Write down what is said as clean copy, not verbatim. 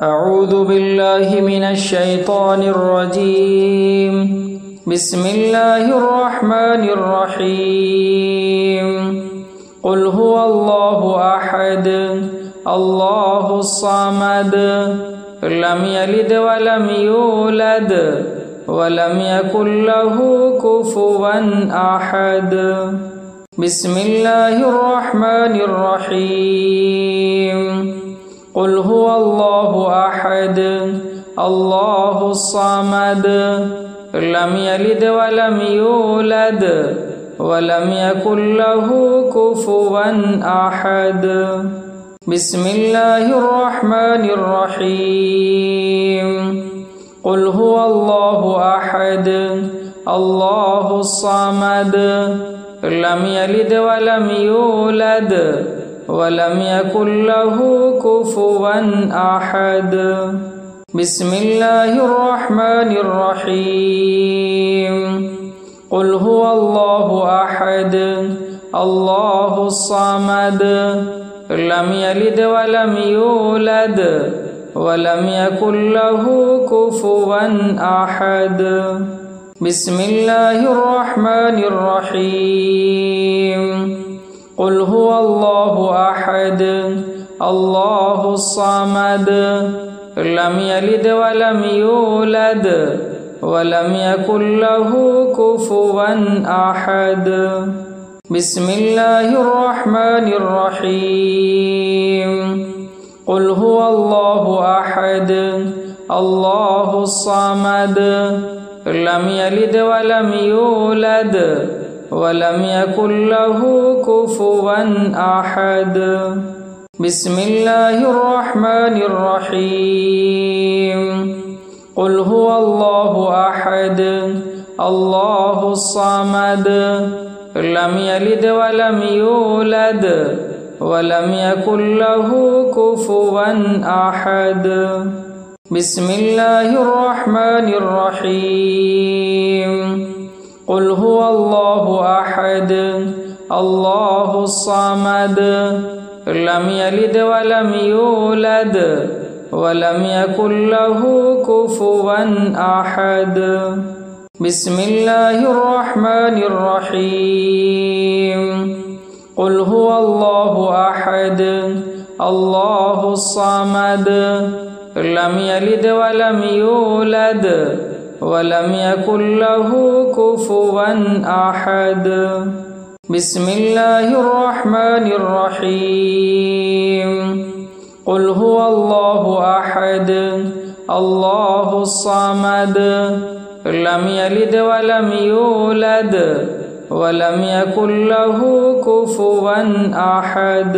أعوذ بالله من الشيطان الرجيم. بسم الله الرحمن الرحيم. قل هو الله أحد الله الصمد لم يلد ولم يولد ولم يكن له كفوا أحد. بسم الله الرحمن الرحيم. قل هو الله أحد الله الصمد لم يلد ولم يولد ولم يكن له كفوا أحد. بسم الله الرحمن الرحيم. قل هو الله أحد الله الصمد لم يلد ولم يولد ولم يكن له كفوا أحد. بسم الله الرحمن الرحيم. قل هو الله أحد الله الصمد لم يلد ولم يولد ولم يكن له كفوا أحد. بسم الله الرحمن الرحيم. قل هو الله أحد الله الصمد لم يلد ولم يولد ولم يكن له كفوا أحد. بسم الله الرحمن الرحيم. قل هو الله أحد الله الصمد لم يلد ولم يولد ولم يكن له كفوا أحد. بسم الله الرحمن الرحيم. قل هو الله أحد الله الصمد لم يلد ولم يولد ولم يكن له كفوا أحد. بسم الله الرحمن الرحيم. قل هو الله أحد الله الصمد لم يلد ولم يولد ولم يكن له كفوا أحد. بسم الله الرحمن الرحيم. قل هو الله أحد الله الصمد لم يلد ولم يولد ولم يكن له كفوا أحد. بسم الله الرحمن الرحيم. قل هو الله أحد الله الصمد لم يلد ولم يولد ولم يكن له كفوا أحد.